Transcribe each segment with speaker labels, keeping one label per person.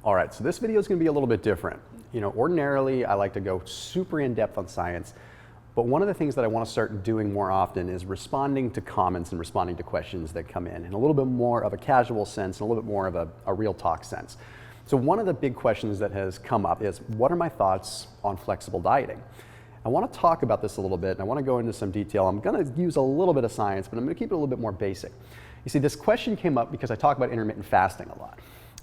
Speaker 1: All right, so this video is going to be a little bit different. You know, ordinarily I like to go super in depth on science, but one of the things that I want to start doing more often is responding to comments and responding to questions that come in a little bit more of a casual sense and a little bit more of a real talk sense. So one of the big questions that has come up is, what are my thoughts on flexible dieting? I want to talk about this a little bit, and I want to go into some detail. I'm going to use a little bit of science, but I'm going to keep it a little bit more basic. You see, this question came up because I talk about intermittent fasting a lot.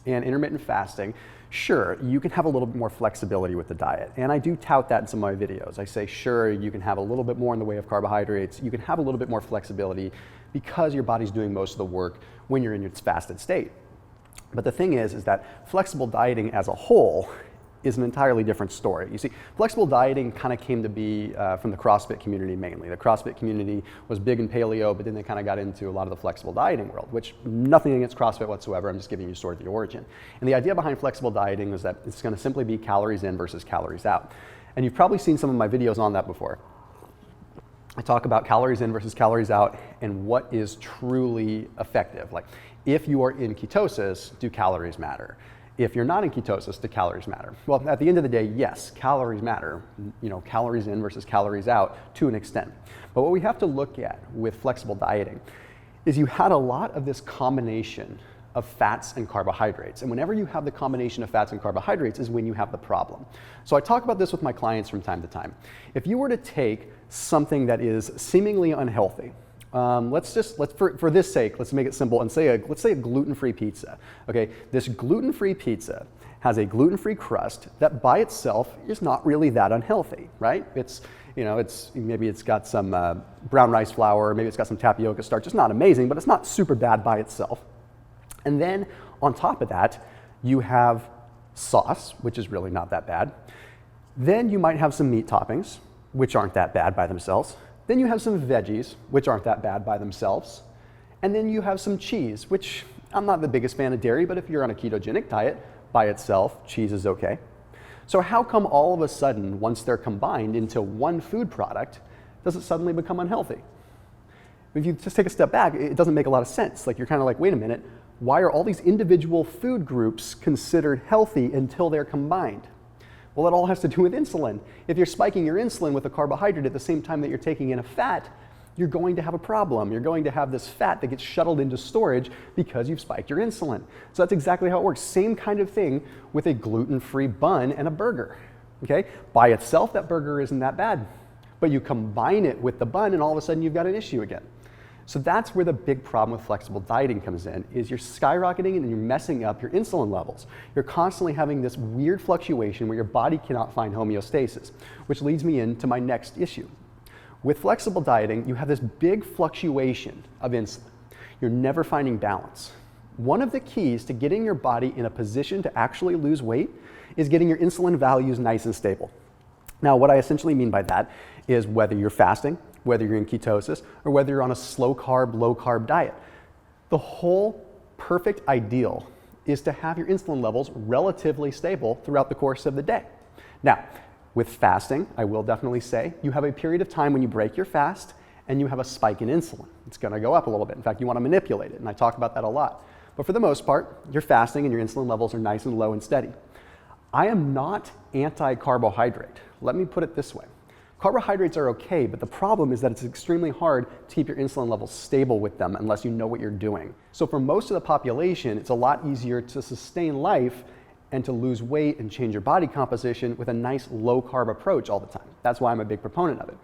Speaker 1: And intermittent fasting, sure, you can have a little bit more flexibility with the diet. And I do tout that in some of my videos. I say, sure, you can have a little bit more in the way of carbohydrates. You can have a little bit more flexibility because your body's doing most of the work when you're in its fasted state. But the thing is that flexible dieting as a whole is an entirely different story. You see, flexible dieting kind of came to be from the CrossFit community mainly. The CrossFit community was big in paleo, but then they kind of got into a lot of the flexible dieting world, which nothing against CrossFit whatsoever. I'm just giving you sort of the origin. And the idea behind flexible dieting was that it's going to simply be calories in versus calories out. And you've probably seen some of my videos on that before. I talk about calories in versus calories out and what is truly effective. Like, if you are in ketosis, do calories matter? If you're not in ketosis, do calories matter? Well, at the end of the day, yes, calories matter. You know, calories in versus calories out to an extent. But what we have to look at with flexible dieting is you had a lot of this combination of fats and carbohydrates. And whenever you have the combination of fats and carbohydrates is when you have the problem. So I talk about this with my clients from time to time. If you were to take something that is seemingly unhealthy, for this sake, let's make it simple and say let's say a gluten-free pizza. Okay, this gluten-free pizza has a gluten-free crust that by itself is not really that unhealthy, right? Maybe it's got some brown rice flour, maybe it's got some tapioca starch. It's not amazing, but it's not super bad by itself. And then on top of that, you have sauce, which is really not that bad. Then you might have some meat toppings, which aren't that bad by themselves. Then you have some veggies, which aren't that bad by themselves. And then you have some cheese, which I'm not the biggest fan of dairy, but if you're on a ketogenic diet, by itself, cheese is okay. So how come all of a sudden, once they're combined into one food product, does it suddenly become unhealthy? If you just take a step back, it doesn't make a lot of sense. Like, you're kind of like, wait a minute, why are all these individual food groups considered healthy until they're combined? Well, it all has to do with insulin. If you're spiking your insulin with a carbohydrate at the same time that you're taking in a fat, you're going to have a problem. You're going to have this fat that gets shuttled into storage because you've spiked your insulin. So that's exactly how it works. Same kind of thing with a gluten-free bun and a burger. Okay? By itself, that burger isn't that bad. But you combine it with the bun and all of a sudden you've got an issue again. So that's where the big problem with flexible dieting comes in, is you're skyrocketing and you're messing up your insulin levels. You're constantly having this weird fluctuation where your body cannot find homeostasis, which leads me into my next issue. With flexible dieting, you have this big fluctuation of insulin. You're never finding balance. One of the keys to getting your body in a position to actually lose weight is getting your insulin values nice and stable. Now, what I essentially mean by that is whether you're fasting, whether you're in ketosis, or whether you're on a slow carb, low carb diet. The whole perfect ideal is to have your insulin levels relatively stable throughout the course of the day. Now, with fasting, I will definitely say, you have a period of time when you break your fast and you have a spike in insulin. It's gonna go up a little bit. In fact, you wanna manipulate it, and I talk about that a lot. But for the most part, you're fasting and your insulin levels are nice and low and steady. I am not anti-carbohydrate. Let me put it this way. Carbohydrates are okay, but the problem is that it's extremely hard to keep your insulin levels stable with them unless you know what you're doing. So for most of the population, it's a lot easier to sustain life and to lose weight and change your body composition with a nice low-carb approach all the time. That's why I'm a big proponent of it.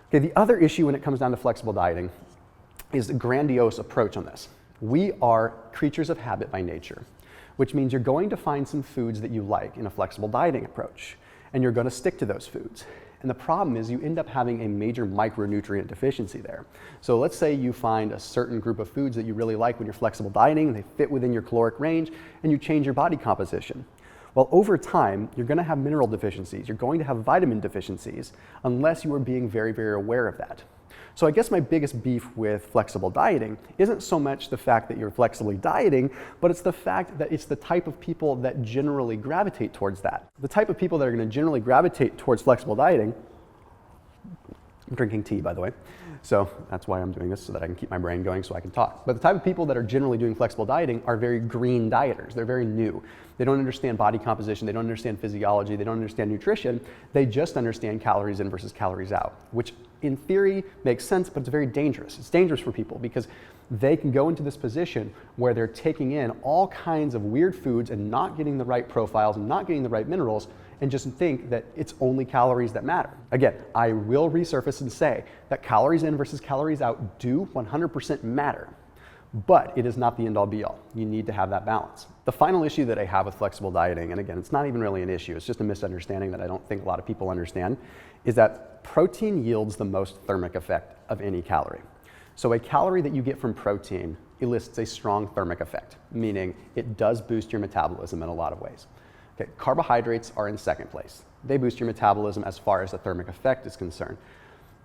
Speaker 1: Okay, the other issue when it comes down to flexible dieting is the grandiose approach on this. We are creatures of habit by nature, which means you're going to find some foods that you like in a flexible dieting approach, and you're going to stick to those foods. And the problem is you end up having a major micronutrient deficiency there. So let's say you find a certain group of foods that you really like when you're flexible dieting, they fit within your caloric range, and you change your body composition. Well, over time, you're going to have mineral deficiencies. You're going to have vitamin deficiencies unless you are being very, very aware of that. So I guess my biggest beef with flexible dieting isn't so much the fact that you're flexibly dieting, but it's the fact that it's the type of people that generally gravitate towards that. The type of people that are going to generally gravitate towards flexible dieting, I'm drinking tea by the way, So that's why I'm doing this, so that I can keep my brain going so I can talk. But the type of people that are generally doing flexible dieting are very green dieters. They're very new. They don't understand body composition. They don't understand physiology. They don't understand nutrition. They just understand calories in versus calories out, which in theory makes sense, but it's very dangerous. It's dangerous for people because they can go into this position where they're taking in all kinds of weird foods and not getting the right profiles and not getting the right minerals, and just think that it's only calories that matter. Again, I will resurface and say that calories in versus calories out do 100% matter, but it is not the end all be all. You need to have that balance. The final issue that I have with flexible dieting, and again, it's not even really an issue, it's just a misunderstanding that I don't think a lot of people understand, is that protein yields the most thermic effect of any calorie. So a calorie that you get from protein elicits a strong thermic effect, meaning it does boost your metabolism in a lot of ways. Okay, carbohydrates are in second place. They boost your metabolism as far as the thermic effect is concerned.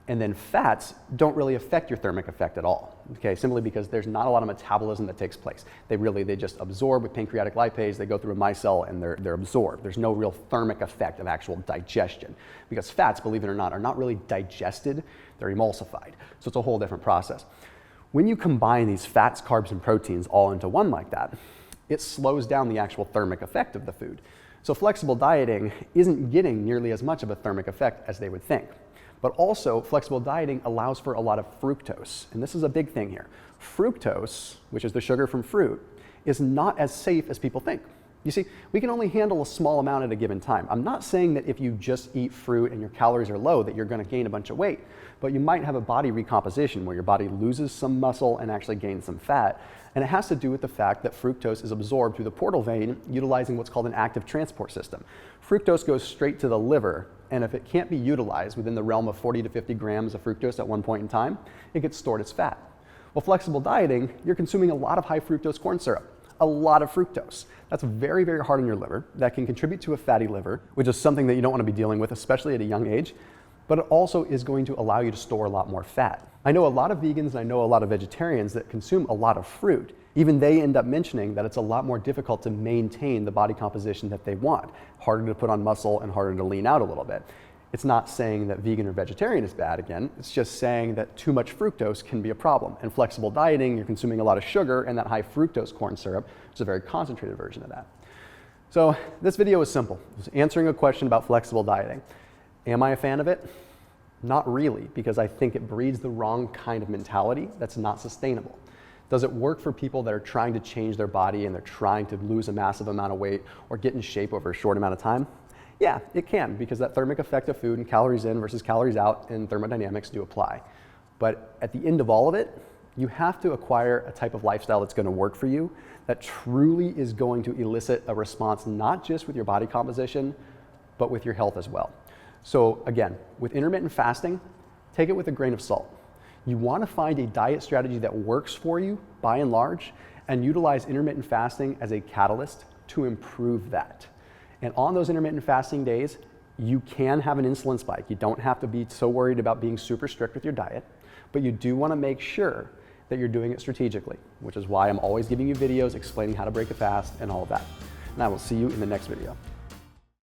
Speaker 1: And then fats don't really affect your thermic effect at all, okay, simply because there's not a lot of metabolism that takes place. They just absorb with pancreatic lipase, they go through a micelle and they're absorbed. There's no real thermic effect of actual digestion, because fats, believe it or not, are not really digested, they're emulsified. So it's a whole different process. When you combine these fats, carbs, and proteins all into one like that, it slows down the actual thermic effect of the food. So flexible dieting isn't getting nearly as much of a thermic effect as they would think. But also, flexible dieting allows for a lot of fructose, and this is a big thing here. Fructose, which is the sugar from fruit, is not as safe as people think. You see, we can only handle a small amount at a given time. I'm not saying that if you just eat fruit and your calories are low that you're going to gain a bunch of weight, but you might have a body recomposition where your body loses some muscle and actually gains some fat. And it has to do with the fact that fructose is absorbed through the portal vein utilizing what's called an active transport system. Fructose goes straight to the liver, and if it can't be utilized within the realm of 40 to 50 grams of fructose at one point in time, it gets stored as fat. Well, flexible dieting, you're consuming a lot of high fructose corn syrup. A lot of fructose. That's very, very hard on your liver. That can contribute to a fatty liver, which is something that you don't want to be dealing with, especially at a young age. But it also is going to allow you to store a lot more fat. I know a lot of vegans and I know a lot of vegetarians that consume a lot of fruit. Even they end up mentioning that it's a lot more difficult to maintain the body composition that they want. Harder to put on muscle and harder to lean out a little bit. It's not saying that vegan or vegetarian is bad again, it's just saying that too much fructose can be a problem. And flexible dieting, you're consuming a lot of sugar and that high fructose corn syrup, which is a very concentrated version of that. So this video is simple. It's answering a question about flexible dieting. Am I a fan of it? Not really, because I think it breeds the wrong kind of mentality that's not sustainable. Does it work for people that are trying to change their body and they're trying to lose a massive amount of weight or get in shape over a short amount of time? Yeah, it can, because that thermic effect of food and calories in versus calories out and thermodynamics do apply. But at the end of all of it, you have to acquire a type of lifestyle that's going to work for you, that truly is going to elicit a response not just with your body composition, but with your health as well. So again, with intermittent fasting, take it with a grain of salt. You want to find a diet strategy that works for you by and large, and utilize intermittent fasting as a catalyst to improve that. And on those intermittent fasting days, you can have an insulin spike. You don't have to be so worried about being super strict with your diet, but you do want to make sure that you're doing it strategically, which is why I'm always giving you videos explaining how to break a fast and all of that. And I will see you in the next video.